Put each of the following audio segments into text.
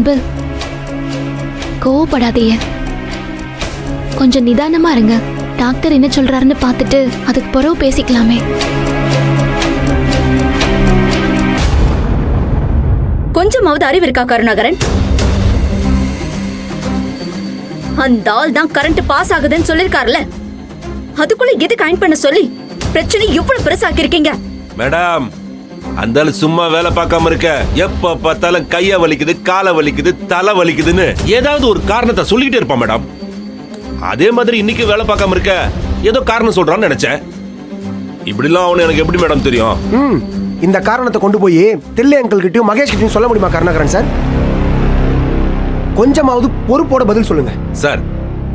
அன்பு, கோவப்படாதீங்க. கொஞ்சம் நிதானமா இருங்க. டாக்டர் என்ன சொல்றாருன்னு பார்த்துட்டு அதுக்கு பிறகு பேசிக்கலாமே. கொஞ்சமாவது அறிவு இருக்கா கருணாகரன்? அந்த ஆள் தான் கரண்ட் பாஸ் ஆகுதுன்னு சொல்லிருக்காருல, அதுக்குள்ள எதுக்கு அயன் பண்ண சொல்லி பிரச்சனை இவ்வளவு பெருசாக்கி இருக்கீங்க? மேடம், அந்த ஆளு சும்மா வேலை பார்க்காம இருக்க. எப்ப பார்த்தாலும் கைய வலிக்குது, காலை வலிக்குது, தலை வலிக்குதுன்னு ஏதாவது ஒரு காரணத்தை சொல்லிக்கிட்டே இருப்பான் மேடம். அதே மாதிரி இன்னைக்கு வேலை பார்க்காம இருக்க ஏதோ காரணம் சொல்றான்னு நினைச்சேன். இப்படிலாம் அவனு எனக்கு எப்படி மேடம் தெரியும்? இந்த காரணத்தை கொண்டு போய் தில்லை அங்கிள் கிட்டயும் மகேஷ் கிட்டயும் சொல்ல முடியுமா கருணாகரன் சார்? கொஞ்சமாவது பொறுப்போட பதில் சொல்லுங்க சார்.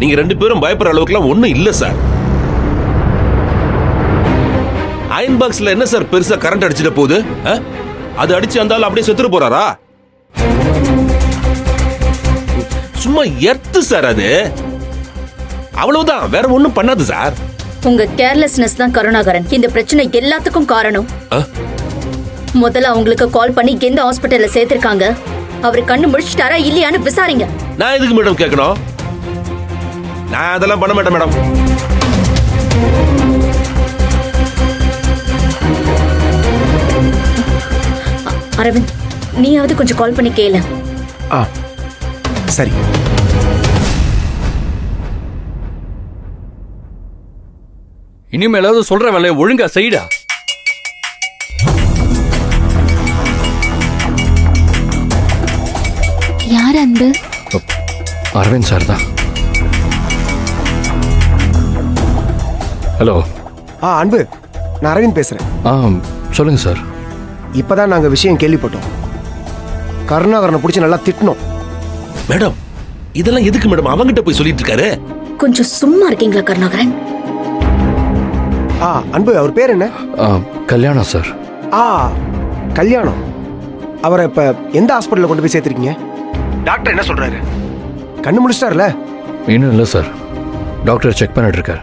நீங்க ரெண்டு பேரும் பயப்படுற அளவுக்குலாம் ஒண்ணும் இல்ல சார். அயன் பாக்ஸ்ல என்ன சார் பெருசா கரண்ட் அடிச்சிட போகுது? அது அடிச்சு அந்த ஆள் அப்படியே செத்துட்டு போறாரா? சும்மா எர்த்து சார் அது. அவ்வளவுதான், வேற ஒண்ணும் பண்ணாது சார். உங்க கேர்லெஸ்னஸ் தான் கருணாகரன் இந்த பிரச்சனை எல்லாத்துக்கும் காரணம். முதல்ல அவங்களுக்கு கால் பண்ணி எந்த ஹாஸ்பிட்டல்ல சேர்த்திருக்காங்க, அவர் கண்ணு முழிச்சிட்டாரா இல்லையான்னு விசாரிங்க. நான் எதுக்கு மேடம் கேட்கணும்? நான் அதெல்லாம் பண்ண மாட்டேன் மேடம். அரவிந்த், நீயாவது கொஞ்சம் கால் பண்ணி கேளு. சரி. இனிமேலாவது சொல்ற வேலையை ஒழுங்கா செய்டா. யார் அன்பு? அரவிந்த் சார் தான். ஹலோ. அன்பு, நான் அரவிந்த் பேசுறேன். சொல்லுங்க சார். இப்பதான் நாங்க விஷயம் கேள்விப்பட்டோம். கருணாகரனை பிடிச்சி நல்லா திட்டணும். மேடம், இதெல்லாம் எதுக்கு மேடம் அவங்கிட்ட போய் சொல்லிட்டு இருக்காரு? கொஞ்சம் சும்மா இருக்கீங்களா கருணாகரன்? அன்பு, அவர் பேர் என்ன? கல்யாணம் சார். கல்யாணம். அவரை இப்ப எந்த ஹாஸ்பிட்டல்ல கொண்டு போய் சேர்த்திருக்கீங்க? டாக்டர் என்ன சொல்றாரு? கண்ணு முடிச்சிட்டார்ல? இன்னும் இல்லை சார், டாக்டர் செக் பண்ணிட்டு இருக்கார்.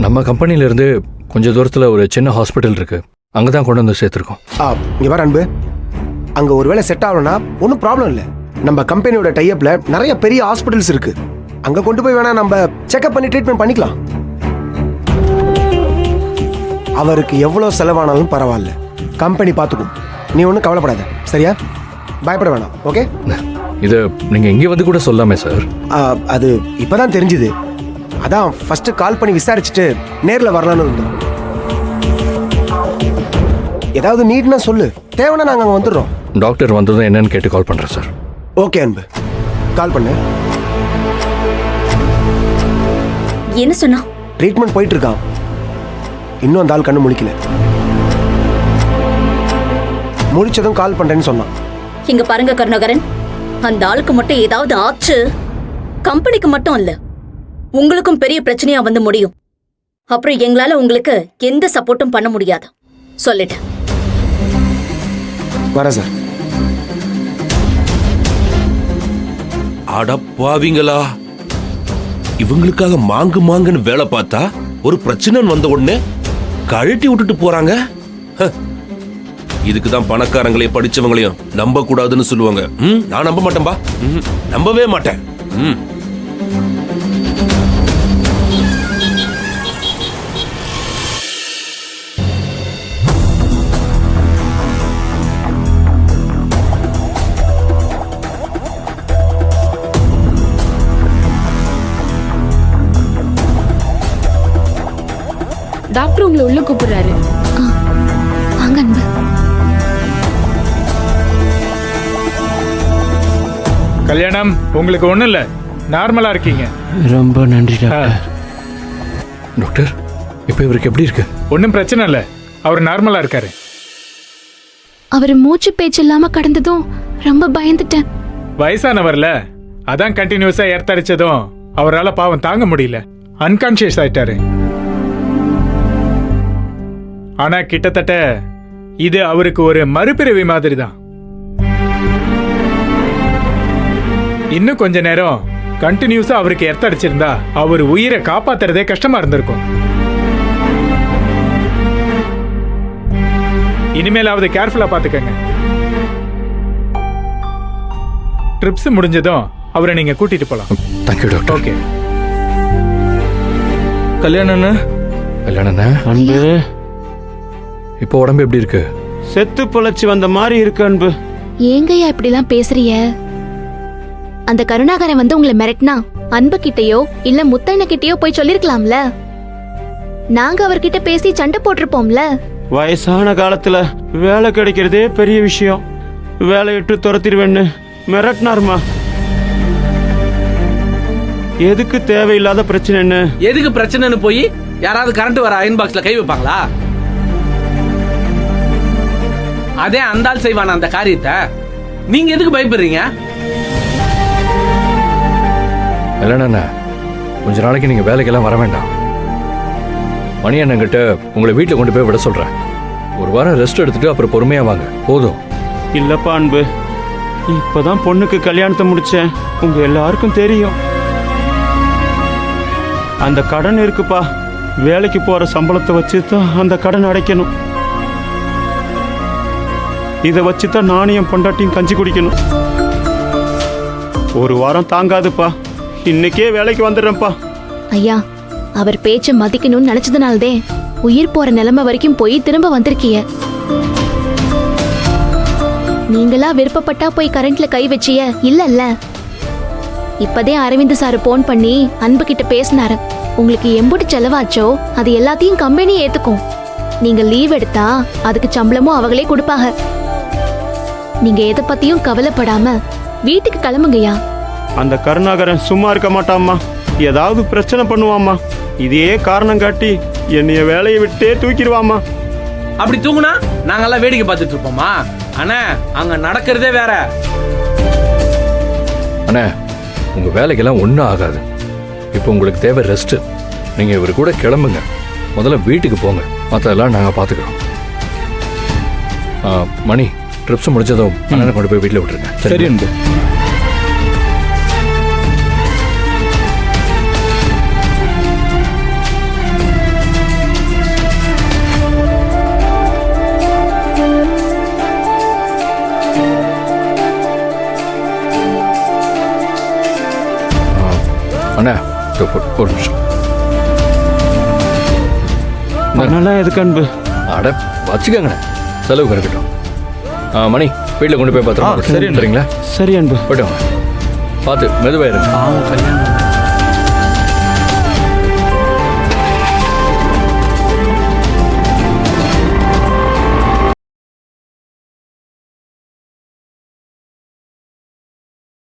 நம்ம கம்பெனில இருந்து கொஞ்சம் தூரத்தில் ஒரு சின்ன ஹாஸ்பிட்டல் இருக்கு, அங்கதான் கொண்டு வந்து சேர்த்திருக்கோம். இங்க வர அன்பு, அங்க ஒருவேளை செட் ஆகணும்னா ஒன்றும் ப்ராப்ளம் இல்லை. நம்ம கம்பெனியோட டைப்ல நிறைய பெரிய ஹாஸ்பிட்டல்ஸ் இருக்கு, அங்க கொண்டு போய் வேணா நம்ம செக்அப் பண்ணி ட்ரீட்மெண்ட் பண்ணிக்கலாம். அவருக்கு எவ்வளவு செலவானாலும் பரவாயில்ல, கம்பெனி பார்த்துக்கும். நீ ஒன்றும் கவலைப்படாத, சரியா? பயப்பட வேணாம், ஓகே? இது நீங்க இங்கே வந்து கூட சொல்லாமே சார். அது இப்பதான் தெரிஞ்சுது, அதான் ஃபர்ஸ்ட் கால் பண்ணி விசாரிச்சுட்டு நேர்ல வரலான்னு இருந்தோம். ஏதாவது நீட்னா சொல்லு, தேவைன்னா நாங்க அங்க வந்துடுறோம். டாக்டர் வந்ததும் என்னன்னு கேட்டு கால் பண்றேன் சார். ஓகே அன்பு, கால் பண்ணு. என்ன சொன்னா? ட்ரீட்மெண்ட் போயிட்டு இருக்கான், இன்னும் அந்த ஆள் கண்ணு முழிக்கல. முடிச்சதும் கால் பண்றேன்னு சொன்னான். இங்க பாருங்க கருணாகரன், அந்த ஆளுக்கு மட்டும் ஏதாவது ஆச்சு, கம்பெனிக்கு மட்டும் இல்ல உங்களுக்கும் பெரிய பிரச்சனையா வந்து முடியும். அப்புறம் எங்களால உங்களுக்கு எந்த சப்போர்ட்டும் பண்ண முடியாது, சொல்லிட்டேன். வர சார். அடப்பாவீங்களா, இவங்களுக்காக மாங்கு மாங்குன்னு வேலை பார்த்தா ஒரு பிரச்சனை வந்த உடனே கழட்டி விட்டுட்டு போறாங்க. இதுக்குதான் பணக்காரங்களையும் படிச்சவங்களையும் நம்ப கூடாதுன்னு சொல்லுவாங்க. நான் நம்ப மாட்டேன்பா, நம்பவே மாட்டேன். டாக்டர் உங்களை உள்ள கூப்பிடுறாரு. வாங்க அன்பு. கல்யாணம், உங்களுக்கு ஒண்ணும் இல்ல, நார்மலா இருக்கீங்க. ரொம்ப நன்றி டாக்டர். டாக்டர், இப்போ இவருக்கு எப்படி இருக்கு? ஒன்றும் பிரச்சனை இல்ல, அவர் நார்மலா இருக்காரு. அவர் மூச்சு பேச்சு இல்லாம கடந்ததும் ரொம்ப பயந்துட்டேன். வயசானவர்ல, அதான் கண்டினியூஸா எர்த்தடிச்சதும் அவரால் பாவம் தாங்க முடியல, அன்கான்சியஸ் ஆயிட்டாரு. ஆனா கிட்டத்தட்ட இது அவருக்கு ஒரு மறுபிறவி மாதிரி தான். இன்னும் கொஞ்ச நேரம் கண்டினியூஸா அவருக்கு எர்த்தடிச்சிருந்தா அவர் உயிரை காப்பாத்துறதே கஷ்டமா இருந்திருக்கும். இனிமேலாவது கேர்ஃபுல்லா பாத்துக்கங்க. ட்ரிப்ஸ் முடிஞ்சதும் அவரை நீங்க கூட்டிட்டு போலாம். Thank you doctor. ஓகே. கல்யாணம் கல்யாணம் அன்பு இப்போ உடம்பு எப்படி இருக்கு? செத்து பொழைச்சு வந்த மாதிரி இருக்கு அன்பு. ஏங்கய்யா இப்படிலாம் பேசுறிய? அந்த கருணாகரன் வந்து உங்களை மிரட்டினா அன்பு கிட்டயோ இல்ல முத்தண்ண கிட்டயோ போய் சொல்லிருக்கலாம்ல. நாங்க அவர்கிட்ட பேசி சண்டை போட்டிருப்போம்ல. வயசான காலத்துல வேலை கிடைக்கிறதே பெரிய விஷயம். வேலை விட்டு துரத்திடுவேன்னு மிரட்டினாருமா. எதுக்கு தேவையில்லாத பிரச்சனைன்னு? எதுக்கு பிரச்சனைன்னு போய் யாராவது கரண்ட் வர அயன் பாக்ஸ்ல கை வைப்பாங்களா? அதே அந்தாள் செய்வான அந்த காரியத்தை நீங்க எதுக்கு பயப்படுறீங்க? இல்லைண்ணா, கொஞ்ச நாளைக்கு நீங்க வேலைக்கெல்லாம் வர வேண்டாம். மணி அண்ணங்கிட்ட உங்களை வீட்டில் கொண்டு போய் விட சொல்றேன். ஒரு வாரம் ரெஸ்ட் எடுத்துட்டு அப்புறம் பொறுமையா வாங்க. போதும். இல்லப்பா அன்பு, இப்பதான் பொண்ணுக்கு கல்யாணத்தை முடிச்சேன். உங்க எல்லாருக்கும் தெரியும் அந்த கடன் இருக்குப்பா. வேலைக்கு போற சம்பளத்தை வச்சு தான் அந்த கடன் அடைக்கணும். இதை வச்சு தான் நானும் என் பொண்டாட்டியும் கஞ்சி குடிக்கணும். ஒரு வாரம் தாங்காதுப்பா. இன்னைக்கே வேலைக்கு வந்துடுறேன்ப்பா. ஐயா, அவர் பேச்ச மதிக்கணும்னு நினைச்சதுனால்தே உயிர் போற நிலைமை வரைக்கும் போய் திரும்ப வந்திருக்கீங்க. நீங்களா விருப்பப்பட்டா போய் கரண்ட்ல கை வச்சிய இல்லல்ல. இப்பதே அரவிந்த் சார் போன் பண்ணி அன்பு கிட்ட பேசினாரு. உங்களுக்கு எம்புட்டு செலவாச்சோ அது எல்லாத்தையும் கம்பெனி ஏத்துக்கும். நீங்க லீவ் எடுத்தா அதுக்கு சம்பளமும் அவங்களே கொடுப்பாங்க. நீங்க எதை பத்தியும் கவலைப்படாம வீட்டுக்கு கிளம்புங்கய்யா. அந்த கருணாகரன் சும்மா இருக்க மாட்டாம்மா. ஏதாவது பிரச்சனை பண்ணுவாம்மா. இதே காரணம் காட்டி என்னைய வேலையை விட்டே தூக்கிடுவாம்மா. அப்படி தூங்குனா நாங்கெல்லாம் வேடிக்கை பார்த்துட்டு இருப்போமா? அண்ணா, அங்க நடக்கிறதே வேற. அண்ணா, உங்க வேலைக்கெல்லாம் ஒன்றும் ஆகாது. இப்போ உங்களுக்கு தேவை ரெஸ்ட். நீங்க இவர் கூட கிளம்புங்க. முதல்ல வீட்டுக்கு போங்க. மற்றதெல்லாம் நாங்கள் பார்த்துக்கிறோம். மணி, ட்ரிப்ஸ் முடிச்சதும் அண்ணனை கொண்டு போய் வீட்டில் விட்டுருங்க. சரி அன்பு. அண்ணா, ஒரு நிமிஷம். அதனால எதுக்கு அன்பு? அட வச்சுக்கோங்கண்ணே, செலவுக்கு இருக்கட்டும். மணி, வீட்டில் கொண்டு போய் பார்த்துருவோம். சரி சரிங்களா? சரி அன்பு. போய்ட்டு வாங்க. பார்த்து மெதுவாக இருங்க. கல்யாணம்